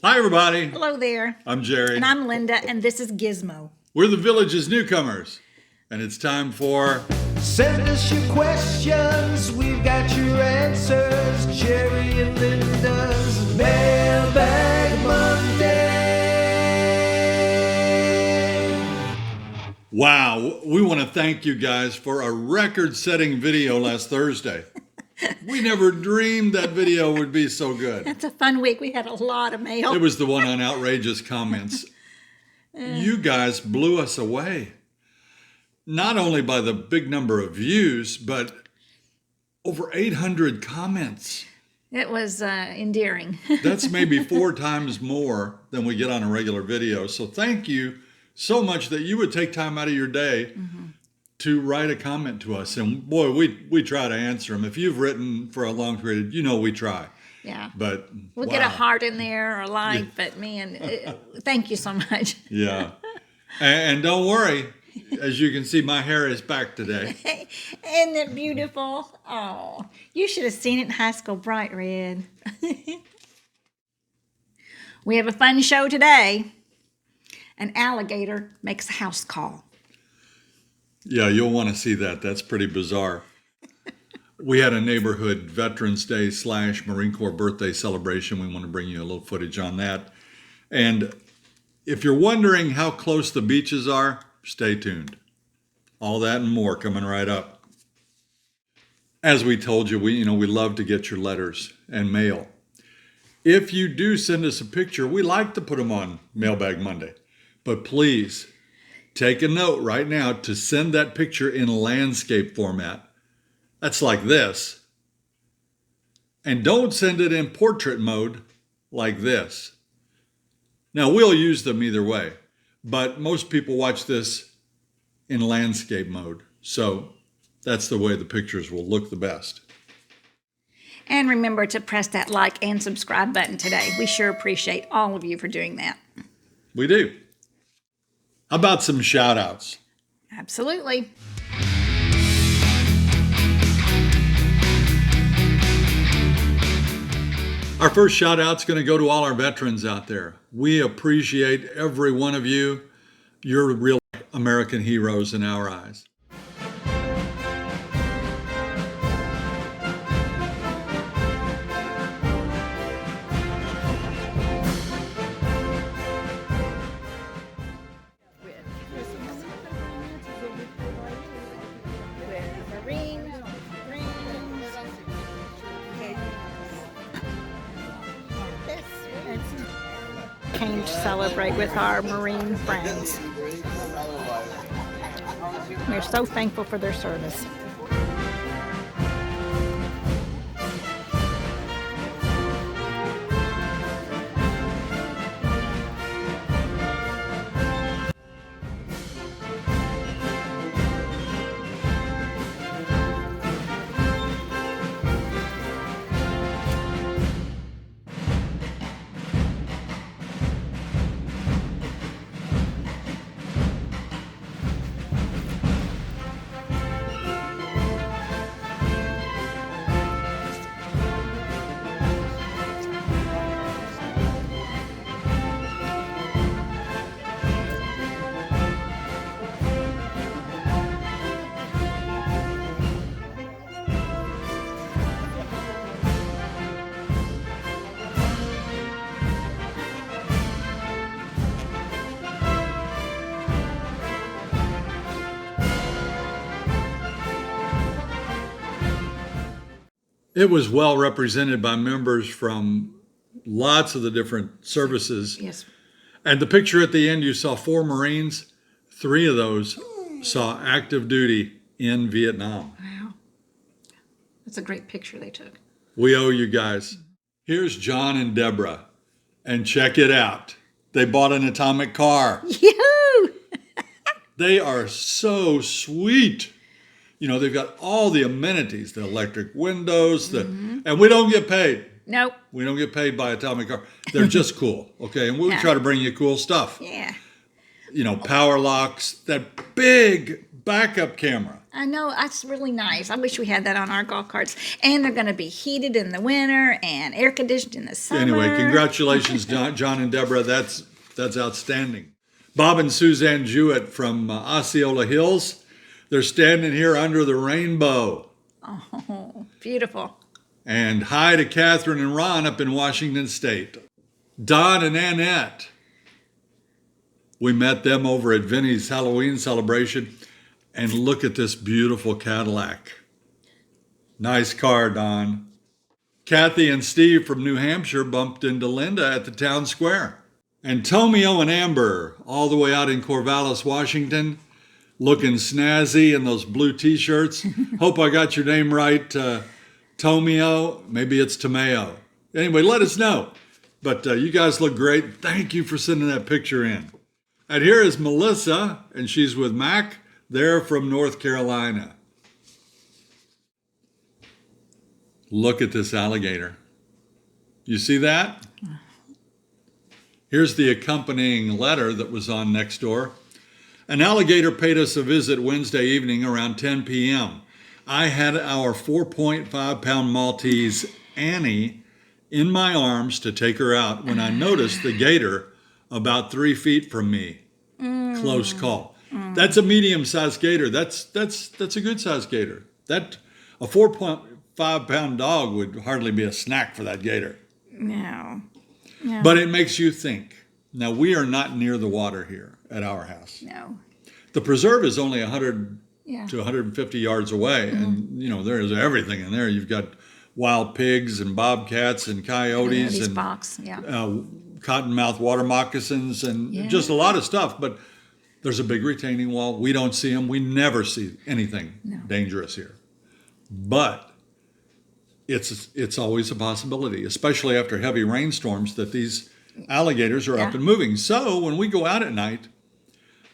Hi, everybody. Hello there. I'm Jerry. And I'm Linda, and this is Gizmo. We're the Village's Newcomers. And it's time for... Send us your questions, we've got your answers. Jerry and Linda's Mailbag Monday. Wow, we want to thank you guys for a record-setting video last Thursday. We never dreamed that video would be so good. That's a fun week. We had a lot of mail. It was the one on outrageous comments. You guys blew us away. Not only by the big number of views, but over 800 comments. It was endearing. That's maybe 4 times more than we get on a regular video. So thank you so much that you would take time out of your day to write a comment to us. And boy, we try to answer them. If you've written for a long period, you know we try. Yeah. But We'll wow. get a heart in there or a like, but man, thank you so much. Yeah. And don't worry. As you can see, my hair is back today. Isn't it beautiful? Oh, you should have seen it in high school, bright red. We have a fun show today. An alligator makes a house call. Yeah, you'll want to see that. That's pretty bizarre. We had a neighborhood Veterans Day / Marine Corps birthday celebration. We want to bring you a little footage on that. And if you're wondering how close the beaches are, stay tuned. All that and more coming right up. As we told you, we love to get your letters and mail. If you do send us a picture, we like to put them on Mailbag Monday. But please take a note right now to send that picture in landscape format. That's like this. And don't send it in portrait mode like this. Now, we'll use them either way, but most people watch this in landscape mode. So that's the way the pictures will look the best. And remember to press that like and subscribe button today. We sure appreciate all of you for doing that. We do. How about some shout outs? Absolutely. Our first shout out's going to go to all our veterans out there. We appreciate every one of you. You're real American heroes in our eyes. Came to celebrate with our Marine friends. We're so thankful for their service. It was well represented by members from lots of the different services. Yes. And the picture at the end, you saw 4 Marines. 3 of those saw active duty in Vietnam. Wow. That's a great picture they took. We owe you guys. Here's John and Deborah. And check it out. They bought an atomic car. Yoo-hoo! They are so sweet. You know, they've got all the amenities, the electric windows, and we don't get paid. Nope. We don't get paid by Atomic Car. They're just cool, okay? And we'll try to bring you cool stuff. Yeah. You know, power locks, that big backup camera. I know, that's really nice. I wish we had that on our golf carts. And they're going to be heated in the winter and air conditioned in the summer. Anyway, congratulations, John and Deborah. That's outstanding. Bob and Suzanne Jewett from Osceola Hills. They're standing here under the rainbow. Oh, beautiful. And hi to Catherine and Ron up in Washington State. Don and Annette. We met them over at Vinny's Halloween celebration. And look at this beautiful Cadillac. Nice car, Don. Kathy and Steve from New Hampshire bumped into Linda at the town square. And Tomio and Amber, all the way out in Corvallis, Washington, looking snazzy in those blue t-shirts. Hope I got your name right, Tomio. Maybe it's Tomeo. Anyway, let us know. But you guys look great. Thank you for sending that picture in. And here is Melissa, and she's with Mac. They're from North Carolina. Look at this alligator. You see that? Here's the accompanying letter that was on Nextdoor. An alligator paid us a visit Wednesday evening around 10 p.m. I had our 4.5-pound Maltese, Annie, in my arms to take her out when I noticed the gator about 3 feet from me. Close call. That's a medium-sized gator. That's a good-sized gator. That a 4.5-pound dog would hardly be a snack for that gator. No. But it makes you think. Now, we are not near the water here at our house. No. The preserve is only 100 Yeah. to 150 yards away, and there is everything in there. You've got wild pigs and bobcats and coyotes and Fox, yeah. cottonmouth water moccasins and just a lot of stuff. But there's a big retaining wall. We don't see them. We never see anything dangerous here. But it's always a possibility, especially after heavy rainstorms, that these alligators are up and moving. So when we go out at night,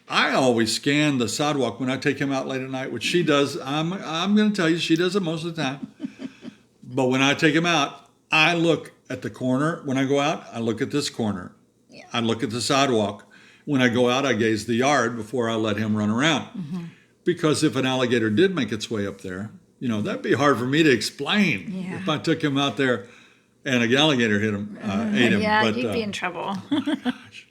I always scan the sidewalk when I take him out late at night, which she does. I'm going to tell you, she does it most of the time. But when I take him out, I look at the corner. When I go out, I look at this corner. Yeah. I look at the sidewalk. When I go out, I gaze the yard before I let him run around. Because if an alligator did make its way up there, that'd be hard for me to explain if I took him out there and an alligator ate him. Yeah, but, you'd be in trouble. Gosh.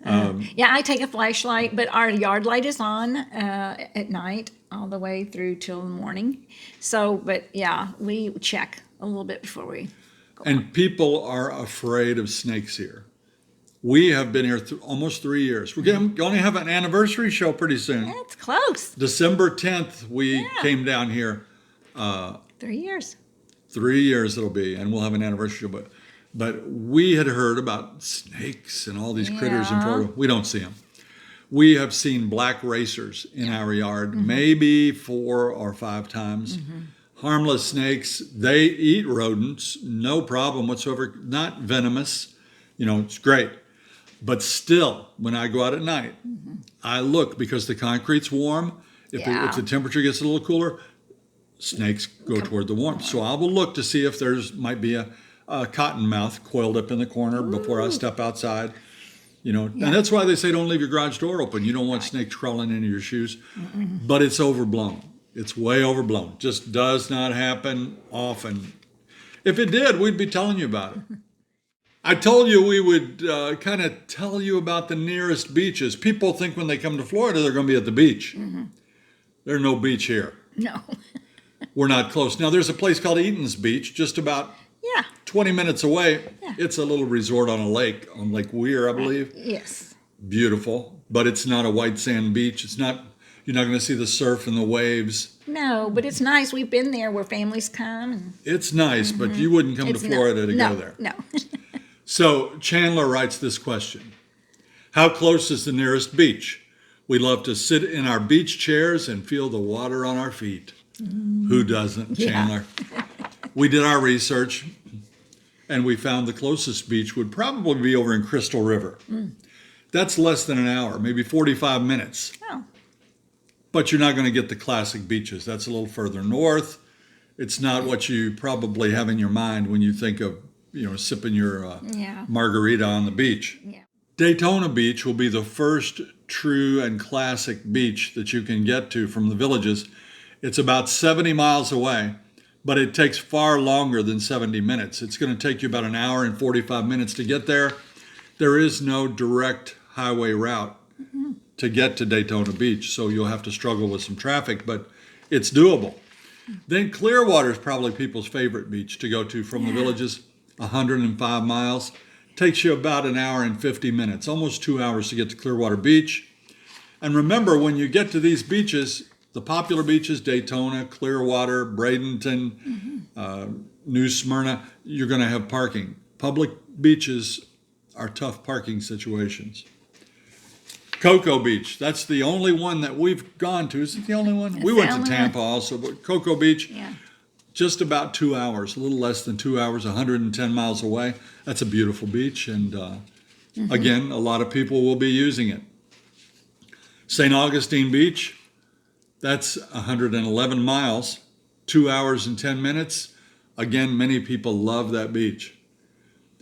I take a flashlight, but our yard light is on at night all the way through till the morning. So, but yeah, we check a little bit before we go. And people are afraid of snakes here. We have been here almost 3 years. We're going to have an anniversary show pretty soon. That's close. December 10th, we came down here. 3 years. 3 years it'll be, and we'll have an anniversary show. But we had heard about snakes and all these critters in Florida. We don't see them. We have seen black racers in our yard maybe 4 or 5 times. Harmless snakes. They eat rodents, no problem whatsoever. Not venomous. It's great. But still, when I go out at night, I look because the concrete's warm. If the temperature gets a little cooler, snakes go toward the warmth. So I will look to see if might be a cottonmouth coiled up in the corner before I step outside. And that's why they say don't leave your garage door open. You don't want snakes crawling into your shoes. But it's overblown. It's way overblown. Just does not happen often. If it did, we'd be telling you about it. I told you we would kind of tell you about the nearest beaches. People think when they come to Florida, they're going to be at the beach. There's no beach here. No. We're not close. Now, there's a place called Eaton's Beach, just about 20 minutes away. Yeah. It's a little resort on Lake Weir, I believe. Yes. Beautiful, but it's not a white sand beach. You're not going to see the surf and the waves. No, but it's nice. We've been there where families come. It's nice, but you wouldn't come to Florida to go there. No. So Chandler writes this question. How close is the nearest beach? We love to sit in our beach chairs and feel the water on our feet. Who doesn't, Chandler? We did our research, and we found the closest beach would probably be over in Crystal River. That's less than an hour, maybe 45 minutes. Oh. But you're not going to get the classic beaches. That's a little further north. It's not what you probably have in your mind when you think of, sipping your margarita on the beach. Yeah. Daytona Beach will be the first true and classic beach that you can get to from the villages It's about 70 miles away, but it takes far longer than 70 minutes. It's going to take you about an hour and 45 minutes to get there. There is no direct highway route to get to Daytona Beach, so you'll have to struggle with some traffic, but it's doable. Then Clearwater is probably people's favorite beach to go to from the villages, 105 miles. Takes you about an hour and 50 minutes, almost 2 hours to get to Clearwater Beach. And remember, when you get to these beaches, the popular beaches, Daytona, Clearwater, Bradenton, New Smyrna, you're going to have parking. Public beaches are tough parking situations. Cocoa Beach, that's the only one that we've gone to. Is it the only one? We went to Tampa also, but Cocoa Beach, just about 2 hours, a little less than 2 hours, 110 miles away. That's a beautiful beach, and again, a lot of people will be using it. St. Augustine Beach, that's 111 miles, 2 hours and 10 minutes. Again, many people love that beach.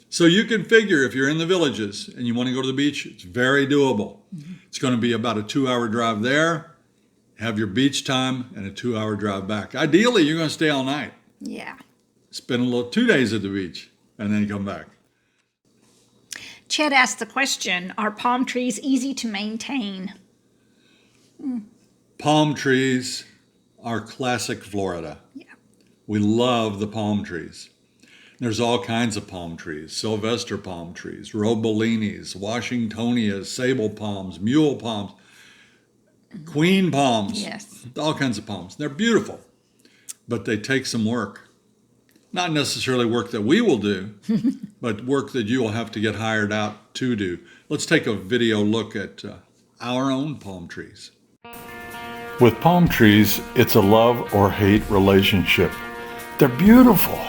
So you can figure if you're in the villages and you want to go to the beach, it's very doable. It's going to be about a 2 hour drive there, have your beach time, and a 2 hour drive back. Ideally, you're going to stay all night. Yeah. Spend 2 days at the beach and then come back. Chet asked the question, are palm trees easy to maintain? Palm trees are classic Florida. Yeah. We love the palm trees. There's all kinds of palm trees, Sylvester palm trees, Robolinis, Washingtonias, sable palms, mule palms, queen palms, Yes. all kinds of palms. They're beautiful, but they take some work. Not necessarily work that we will do, but work that you will have to get hired out to do. Let's take a video look at our own palm trees. With palm trees, it's a love or hate relationship. They're beautiful.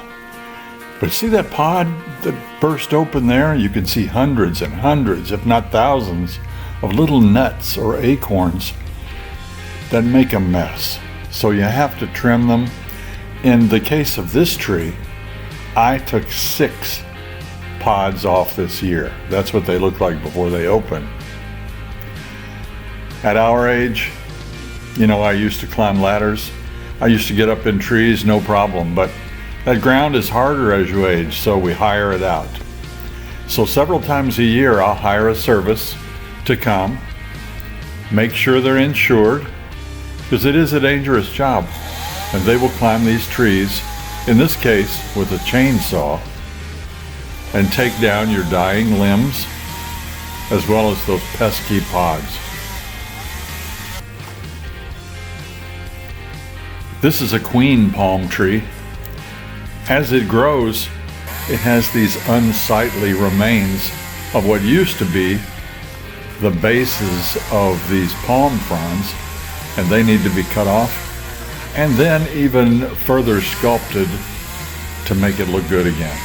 But see that pod that burst open there? You can see hundreds and hundreds, if not thousands, of little nuts or acorns that make a mess. So you have to trim them. In the case of this tree, I took 6 pods off this year. That's what they look like before they open. At our age, I used to climb ladders. I used to get up in trees, no problem, but that ground is harder as you age, so we hire it out. So several times a year, I'll hire a service to come, make sure they're insured, because it is a dangerous job, and they will climb these trees, in this case with a chainsaw, and take down your dying limbs, as well as those pesky pods. This is a queen palm tree. As it grows, it has these unsightly remains of what used to be the bases of these palm fronds, and they need to be cut off and then even further sculpted to make it look good again.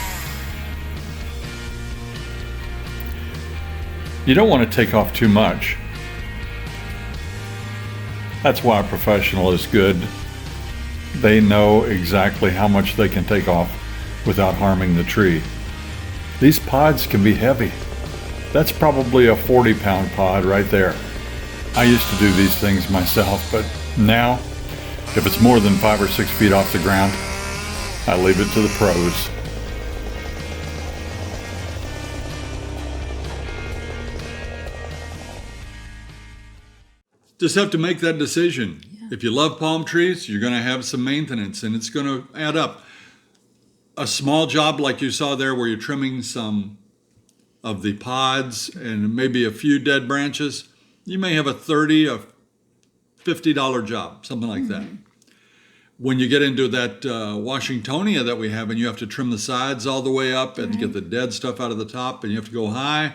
You don't want to take off too much. That's why a professional is good. They know exactly how much they can take off without harming the tree. These pods can be heavy. That's probably a 40-pound pod right there. I used to do these things myself, but now, if it's more than 5 or 6 feet off the ground, I leave it to the pros. Just have to make that decision. If you love palm trees, you're going to have some maintenance, and it's going to add up. A small job like you saw there where you're trimming some of the pods and maybe a few dead branches, you may have a $30 or $50 job, something like that. When you get into that Washingtonia that we have and you have to trim the sides all the way up and get the dead stuff out of the top and you have to go high,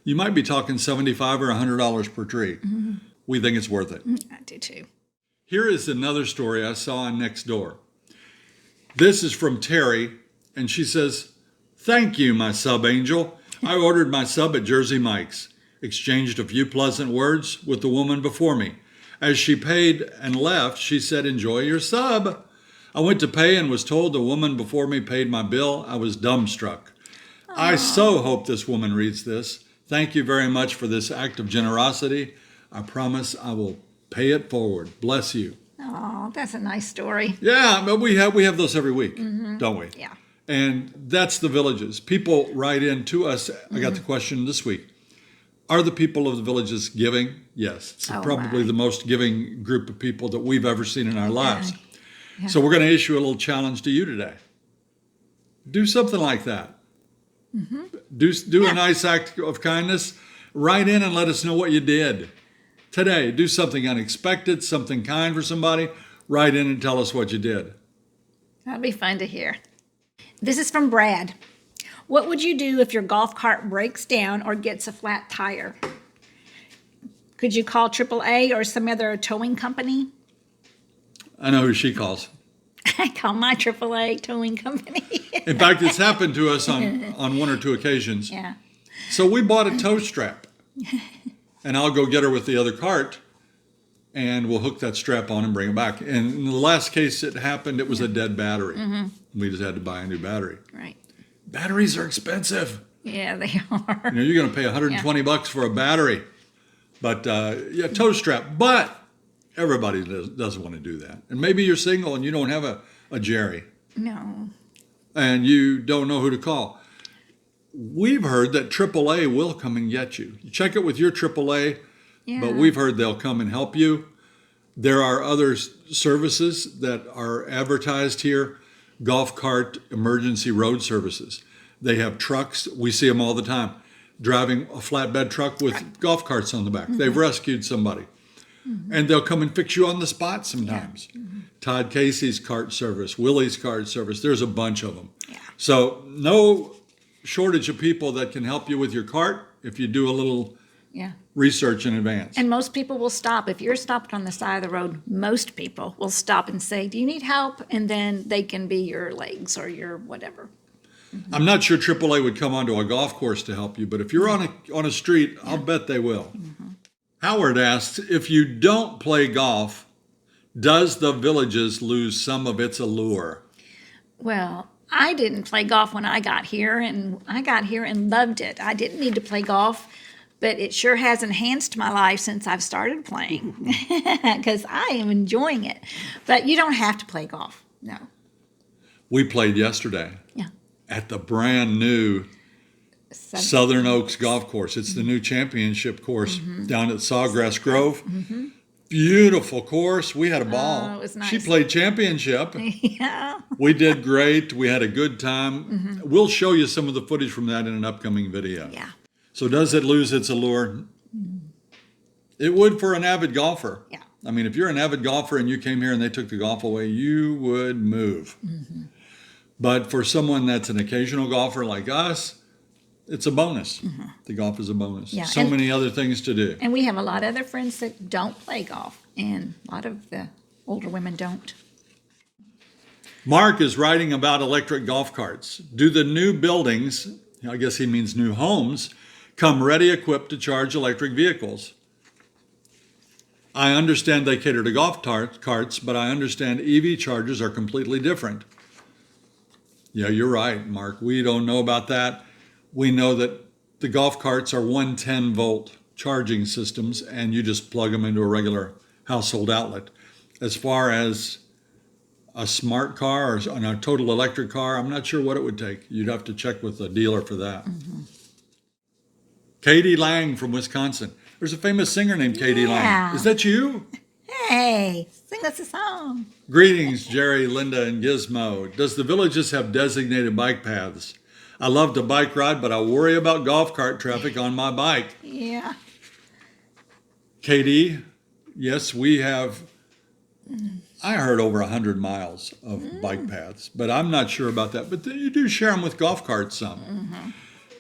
you might be talking $75 or $100 per tree. We think it's worth it. I do too. Here is another story I saw on Nextdoor. This is from Terry, and she says, "Thank you, my sub angel. I ordered my sub at Jersey Mike's, exchanged a few pleasant words with the woman before me. As she paid and left, she said, 'Enjoy your sub.' I went to pay and was told the woman before me paid my bill. I was dumbstruck. I so hope this woman reads this. Thank you very much for this act of generosity. I promise I will pay it forward. Bless you." Oh, Oh, that's a nice story. Yeah, but we have those every week, don't we? Yeah. And that's the villages. People write in to us. I got the question this week. Are the people of the villages giving? Yes. It's Oh, probably my. the most giving group of people that we've ever seen in our lives. Yeah. So we're going to issue a little challenge to you today. Do something like that. Do a nice act of kindness. Write in and let us know what you did today. Do something unexpected, something kind for somebody. Write in and tell us what you did. That'd be fun to hear. This is from Brad. What would you do if your golf cart breaks down or gets a flat tire? Could you call AAA or some other towing company? I know who she calls. I call my AAA towing company. In fact, it's happened to us on one or two occasions. Yeah. So we bought a tow strap. And I'll go get her with the other cart, and we'll hook that strap on and bring it back. And in the last case it happened, it was a dead battery. We just had to buy a new battery. Right. Batteries are expensive. Yeah, they are. You know, you're going to pay 120 bucks for a battery. But yeah, tow strap. But everybody doesn't want to do that. And maybe you're single and you don't have a Jerry. No. And you don't know who to call. We've heard that AAA will come and get you. You check it with your AAA, Yeah. but we've heard they'll come and help you. There are other services that are advertised here, golf cart emergency road services. They have trucks. We see them all the time, driving a flatbed truck with golf carts on the back. They've rescued somebody. And they'll come and fix you on the spot sometimes. Todd Casey's cart service, Willie's cart service, there's a bunch of them. Yeah. So no shortage of people that can help you with your cart if you do a little Yeah. research in advance. And most people will stop. If you're stopped on the side of the road, most people will stop and say, do you need help? And then they can be your legs or your whatever. I'm not sure AAA would come onto a golf course to help you, but if you're on a street, I'll bet they will. Howard asks, if you don't play golf, does the Villages lose some of its allure? Well, I didn't play golf when I got here, and I got here and loved it. I didn't need to play golf, but it sure has enhanced my life since I've started playing because I am enjoying it. But you don't have to play golf. No. We played yesterday Yeah. at the brand new So- Southern Oaks Golf Course. It's the new championship course down at Sawgrass Grove. Beautiful course. We had a ball. it was nice. She played championship. Yeah. We did great. We had a good time. We'll show you some of the footage from that in an upcoming video. Yeah. So does it lose its allure? It would for an avid golfer. Yeah. I mean, if you're an avid golfer and you came here and they took the golf away, you would move. But for someone that's an occasional golfer like us, it's a bonus. The golf is a bonus. Yeah, So and- many other things to do. And we have a lot of other friends that don't play golf, and a lot of the older women don't. Mark is writing about electric golf carts. Do the new buildings, I guess he means new homes, come ready equipped to charge electric vehicles? I understand they cater to golf carts, but I understand EV chargers are completely different. Yeah, you're right, Mark. We don't know about that. We know that the golf carts are 110 volt charging systems, and you just plug them into a regular household outlet. As far as a smart car or a total electric car, I'm not sure what it would take. You'd have to check with the dealer for that. Katie Lang from Wisconsin. There's a famous singer named Katie Yeah. Lang. Is that you? Hey, sing us a song. Greetings, Jerry, Linda, and Gizmo. Does the Villages have designated bike paths? I love to bike ride, but I worry about golf cart traffic on my bike. Yeah. Katie, yes, we have, I heard over 100 miles of bike paths, but I'm not sure about that. But you do share them with golf carts some.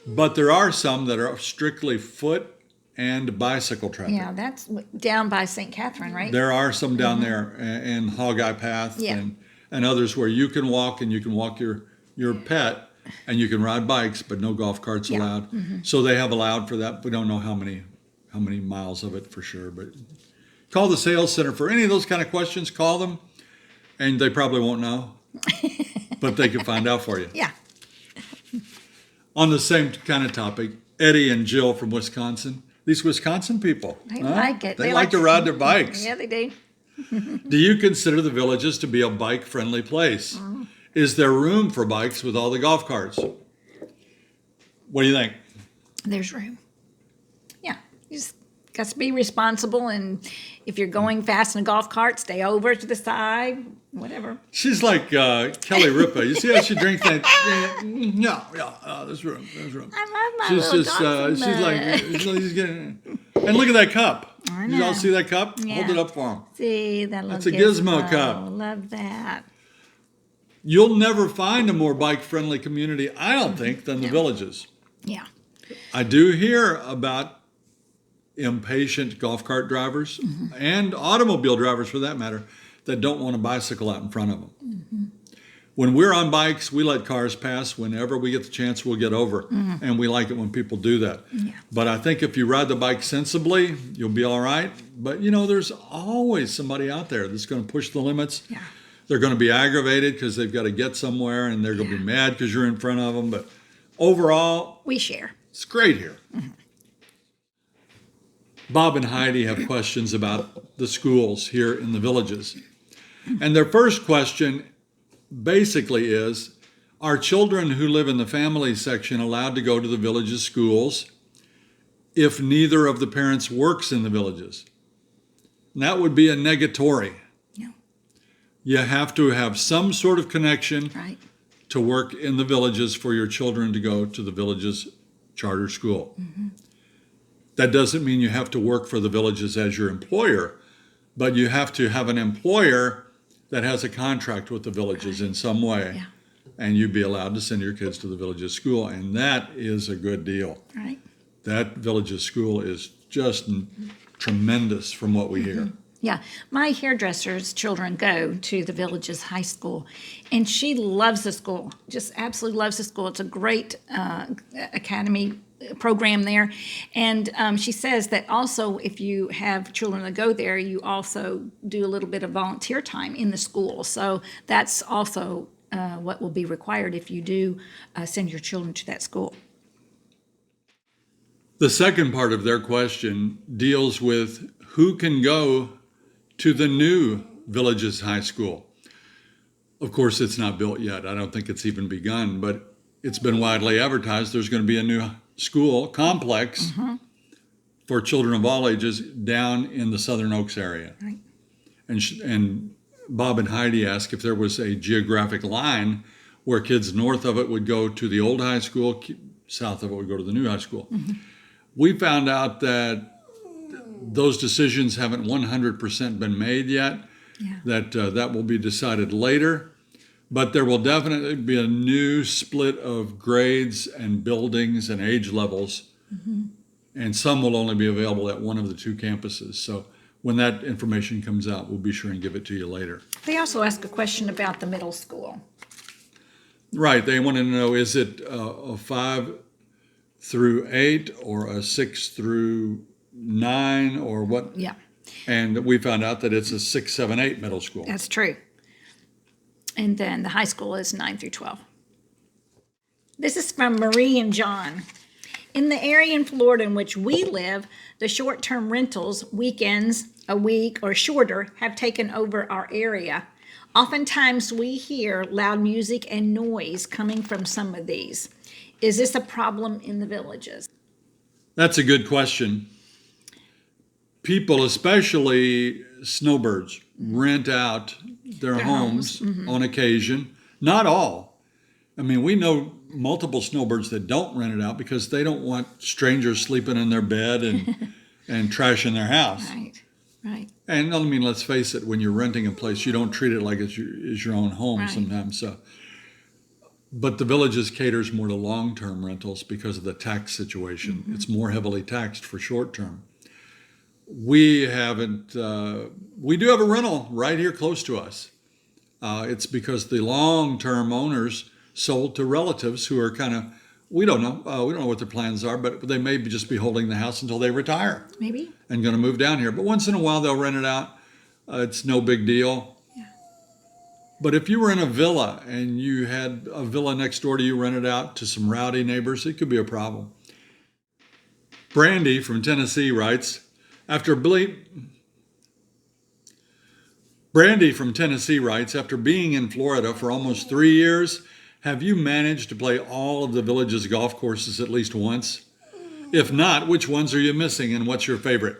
But there are some that are strictly foot and bicycle traffic. Yeah, that's down by St. Catherine, right? There are some down there in Hogeye Path Yeah. and others where you can walk and you can walk your pet and you can ride bikes, but no golf carts Yeah. allowed. So they have allowed for that. We don't know how many miles of it for sure, but call the sales center for any of those kind of questions. Call them, and they probably won't know, but they can find out for you. Yeah. On the same kind of topic, Eddie and Jill from Wisconsin. These Wisconsin people, They like it. They like to ride their bikes. Yeah, they do. Do you consider the Villages to be a bike-friendly place? Is there room for bikes with all the golf carts? What do you think? There's room. Yeah, you just got to be responsible, and if you're going fast in a golf cart, stay over to the side, whatever. She's like Kelly Ripa. You see how she drinks that? No, yeah, there's room. There's room. I love my She's little just, golfing she's like, she's getting. And look at that cup. I You all know. see that cup? Yeah. Hold it up for him. See, that little That's a gizmo cup. Love that. You'll never find a more bike-friendly community, I don't think, than the Villages. Yeah. I do hear about impatient golf cart drivers and automobile drivers, for that matter, that don't want a bicycle out in front of them. When we're on bikes, we let cars pass. Whenever we get the chance, we'll get over. And we like it when people do that. Yeah. But I think if you ride the bike sensibly, you'll be all right. But, there's always somebody out there that's going to push the limits. Yeah. They're going to be aggravated because they've got to get somewhere, and they're going to be mad because you're in front of them. But overall, We share. it's great here. Bob and Heidi have questions about the schools here in the Villages. And their first question basically is, are children who live in the family section allowed to go to the Villages schools if neither of the parents works in the Villages? And that would be a negatory. Yeah. You have to have some sort of connection Right. to work in the Villages for your children to go to the Villages charter school. That doesn't mean you have to work for the Villages as your employer, but you have to have an employer that has a contract with the Villages in some way. Yeah. And you'd be allowed to send your kids to the Villages school, and that is a good deal. Right. That Villages school is just tremendous from what we hear. Yeah, my hairdresser's children go to the Villages High School, and she loves the school, just absolutely loves the school. It's a great academy program there. And she says that also if you have children that go there, you also do a little bit of volunteer time in the school. So that's also what will be required if you do send your children to that school. The second part of their question deals with who can go to the new Villages High School. Of course, it's not built yet. I don't think it's even begun, but it's been widely advertised there's going to be a new school complex for children of all ages down in the Southern Oaks area. Right. And Bob and Heidi asked if there was a geographic line where kids north of it would go to the old high school, south of it would go to the new high school. We found out that those decisions haven't 100% been made yet, that will be decided later. But there will definitely be a new split of grades and buildings and age levels, and some will only be available at one of the two campuses. So when that information comes out, we'll be sure and give it to you later. They also ask a question about the middle school. Right, they wanted to know, is it a 5 through 8 or a 6 through 9 or what? Yeah, And we found out that it's a 6, 7, 8 middle school. that's true. And then the high school is 9 through 12. This is from Marie and John. In the area in Florida in which we live, the short-term rentals, weekends, a week, or shorter, have taken over our area. Oftentimes we hear loud music and noise coming from some of these. Is this a problem in the Villages? That's a good question. People, especially snowbirds, rent out their homes on occasion. Not all. I mean, we know multiple snowbirds that don't rent it out because they don't want strangers sleeping in their bed and trashing their house. Right, right. And I mean, let's face it, when you're renting a place, you don't treat it like it's your own home Right. sometimes. So, but the Villages caters more to long-term rentals because of the tax situation. It's more heavily taxed for short-term. We haven't, we do have a rental right here close to us. It's because the long-term owners sold to relatives who are kind of, we don't know what their plans are, but they may just be holding the house until they retire Maybe. and going to move down here. But once in a while, they'll rent it out. It's no big deal. Yeah. But if you were in a villa and you had a villa next door to you rented out to some rowdy neighbors, it could be a problem. Brandy from Tennessee writes, after Brandy from Tennessee writes, after being in Florida for almost 3 years, have you managed to play all of the village's golf courses at least once? If not, which ones are you missing and what's your favorite?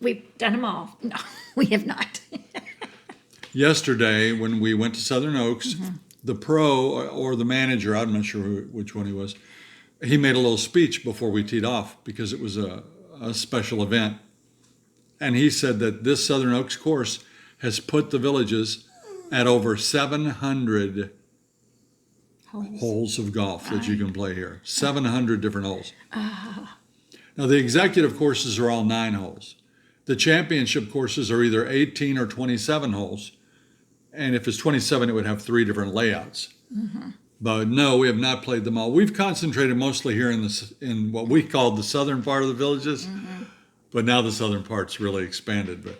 We've done them all. No, we have not. Yesterday, when we went to Southern Oaks, the pro or the manager, I'm not sure which one he was, he made a little speech before we teed off because it was a special event. And he said that this Southern Oaks course has put the villages at over 700 holes of golf that you can play here. 700 different holes. Now, the executive courses are all 9 holes. The championship courses are either 18 or 27 holes. And if it's 27, it would have 3 different layouts. But no, we have not played them all. We've concentrated mostly here in what we call the southern part of the villages. But now the southern part's really expanded. But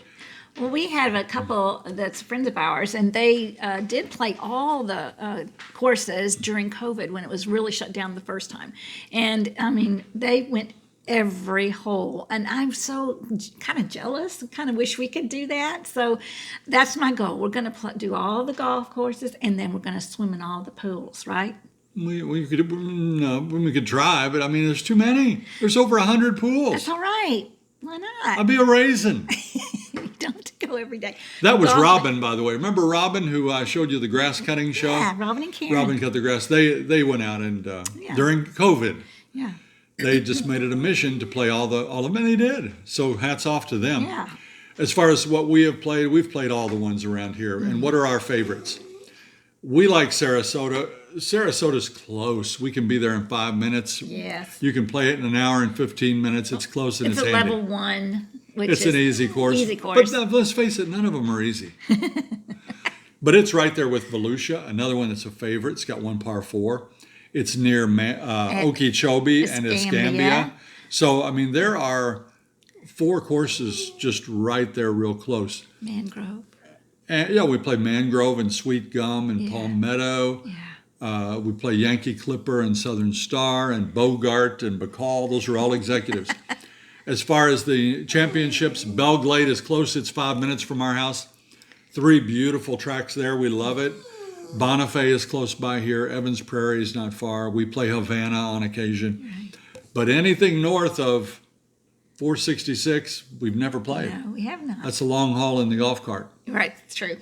Well, we have a couple that's friends of ours, and they did play all the courses during COVID when it was really shut down the first time. And I mean, they went every hole, and I'm so kind of jealous. Kind of wish we could do that. So that's my goal. We're going to do all the golf courses, and then we're going to swim in all the pools, right? we could try, but I mean, there's too many. There's over 100 pools. That's all right. Why not? I'd be a raisin. We don't have to go every day. That was Golf- Robin, by the way. Remember Robin, who I showed you the grass cutting show? Yeah, Robin and Karen. Robin cut the grass. They went out and during COVID, Yeah. they just made it a mission to play all of them, and they did. So hats off to them. Yeah. As far as what we have played, we've played all the ones around here. And what are our favorites? We like Sarasota. Sarasota's close. We can be there in 5 minutes. Yes. You can play it in an hour and 15 minutes. It's close and It's it's a handy. level 1, which It's is an easy course. Easy course. But let's face it, none of them are easy. But it's right there with Volusia, another one that's a favorite. It's got 1 par 4. It's near Okeechobee and Escambia. So, I mean, there are 4 courses just right there real close. Mangrove. And yeah, we play Mangrove and Sweet Gum and Palmetto. Yeah. We play Yankee Clipper and Southern Star and Bogart and Bacall. Those are all executives. As far as the championships, Belglade is close. It's 5 minutes from our house. 3 beautiful tracks there. We love it. Bonifay is close by here. Evans Prairie is not far. We play Havana on occasion. Right. But anything north of 466, we've never played. No, we have not. That's a long haul in the golf cart. Right, it's true.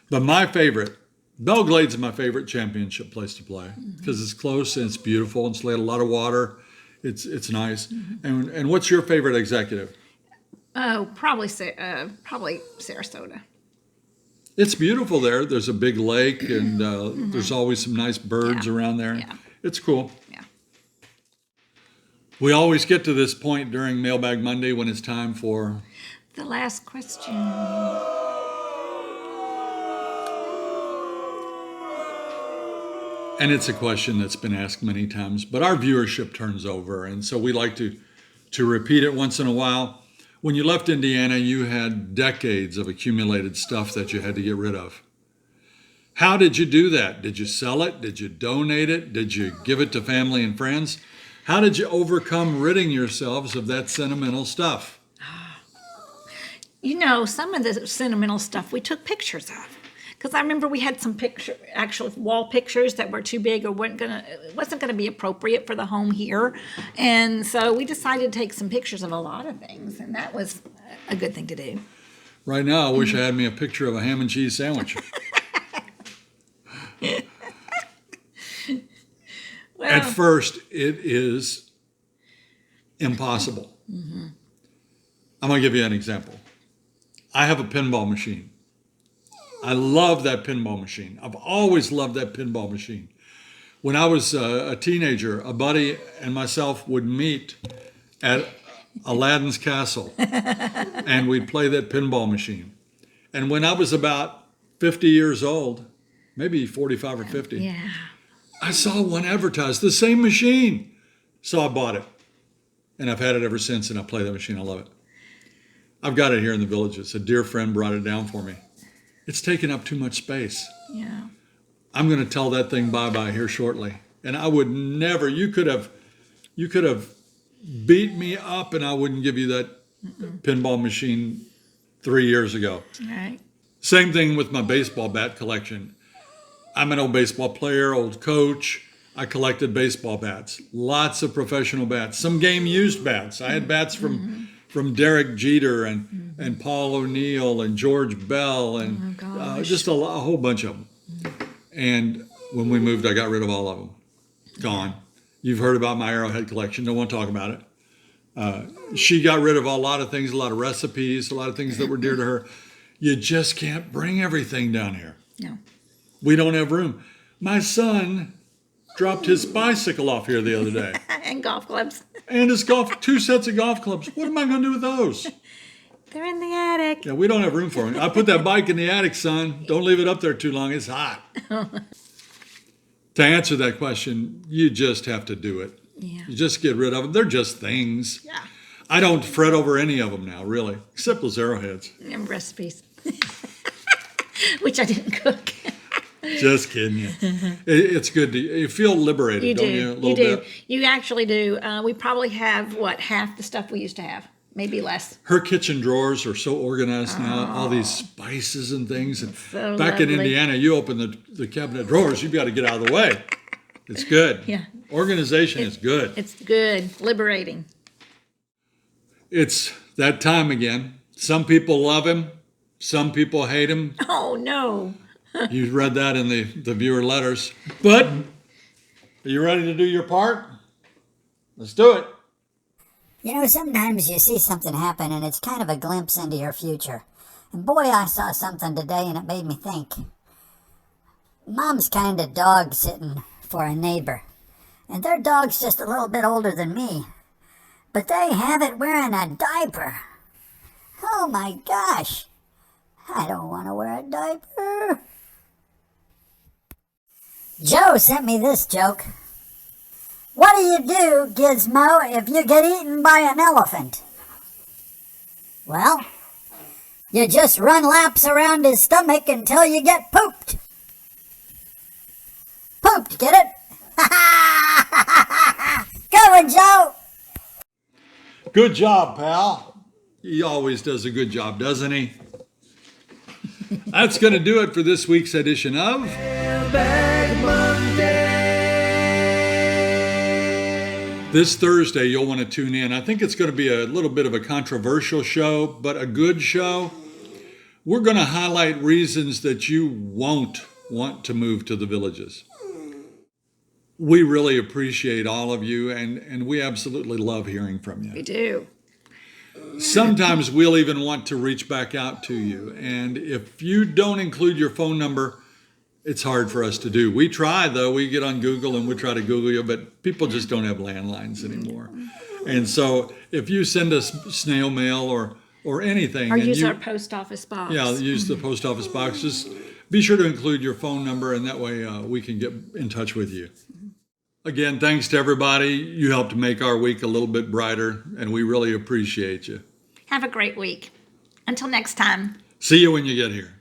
But my favorite, Belglade's my favorite championship place to play because it's close and it's beautiful. It's a lot of water. It's nice. And what's your favorite executive? Oh, probably Sarasota. It's beautiful there. There's a big lake and there's always some nice birds around there. Yeah. It's cool. Yeah. We always get to this point during Mailbag Monday when it's time for The last question. And it's a question that's been asked many times, but our viewership turns over, and so we like to repeat it once in a while. When you left Indiana, you had decades of accumulated stuff that you had to get rid of. How did you do that? Did you sell it? Did you donate it? Did you give it to family and friends? How did you overcome ridding yourselves of that sentimental stuff? You know, some of the sentimental stuff we took pictures of. Because I remember we had some actual wall pictures that were too big or wasn't gonna be appropriate for the home here. And so we decided to take some pictures of a lot of things, and that was a good thing to do. Right now, I wish I had me a picture of a ham and cheese sandwich. At first, it is impossible. I'm going to give you an example. I have a pinball machine. I love that pinball machine. I've always loved that pinball machine. When I was a teenager, a buddy and myself would meet at Aladdin's Castle, and we'd play that pinball machine. And when I was about 50 years old, maybe 45 or 50, Yeah. I saw one advertised, the same machine. So I bought it. And I've had it ever since, and I play that machine. I love it. I've got it here in the Villages. A dear friend brought it down for me. It's taken up too much space. Yeah. I'm going to tell that thing bye-bye here shortly. And I would never, you could have beat me up and I wouldn't give you that pinball machine 3 years ago. All right. Same thing with my baseball bat collection. I'm an old baseball player, old coach. I collected baseball bats, lots of professional bats, some game used bats. I had bats from Derek Jeter and Paul O'Neill and George Bell and just a whole bunch of them. And when we moved, I got rid of all of them. Gone. You've heard about my arrowhead collection. Don't want to talk about it. She got rid of a lot of things, a lot of recipes, a lot of things that were dear to her. You just can't bring everything down here. No. We don't have room. My son dropped his bicycle off here the other day. And golf clubs. And his two sets of golf clubs. What am I going to do with those? They're in the attic. Yeah, we don't have room for them. I put that bike in the attic, son. Don't leave it up there too long. It's hot. To answer that question, you just have to do it. Yeah. You just get rid of them. They're just things. Yeah. I don't fret over any of them now, really, except those arrowheads. And recipes. Which I didn't cook. Just kidding you. It's good. You feel liberated, You don't do. you? A little You do. bit. You actually do. We probably have, half the stuff we used to have. Maybe less. Her kitchen drawers are so organized now, all these spices and things. And So back in lovely. Indiana, you open the cabinet drawers, you've got to get out of the way. It's good. Yeah. Organization is good. It's good. Liberating. It's that time again. Some people love him. Some people hate him. Oh, no. You read that in the viewer letters. But are you ready to do your part? Let's do it. You know, sometimes you see something happen and it's kind of a glimpse into your future. And boy, I saw something today and it made me think. Mom's kind of dog sitting for a neighbor. And their dog's just a little bit older than me. But they have it wearing a diaper. Oh my gosh. I don't want to wear a diaper. Joe sent me this joke. What do you do, Gizmo, if you get eaten by an elephant? Well, you just run laps around his stomach until you get pooped. Pooped, get it? Going, Joe! Good job, pal. He always does a good job, doesn't he? That's going to do it for this week's edition of Mailbag Monday. This Thursday. You'll want to tune in. I think it's going to be a little bit of a controversial show, but a good show. We're going to highlight reasons that you won't want to move to the villages. We really appreciate all of you, and we absolutely love hearing from you. We do. Sometimes we'll even want to reach back out to you. And if you don't include your phone number, it's hard for us to do. We try, though. We get on Google and we try to Google you, but people just don't have landlines anymore. And so if you send us snail mail or anything. Or and use you, our post office box. Yeah, use the post office box. Just be sure to include your phone number, and that way we can get in touch with you. Again, thanks to everybody. You helped make our week a little bit brighter, and we really appreciate you. Have a great week. Until next time. See you when you get here.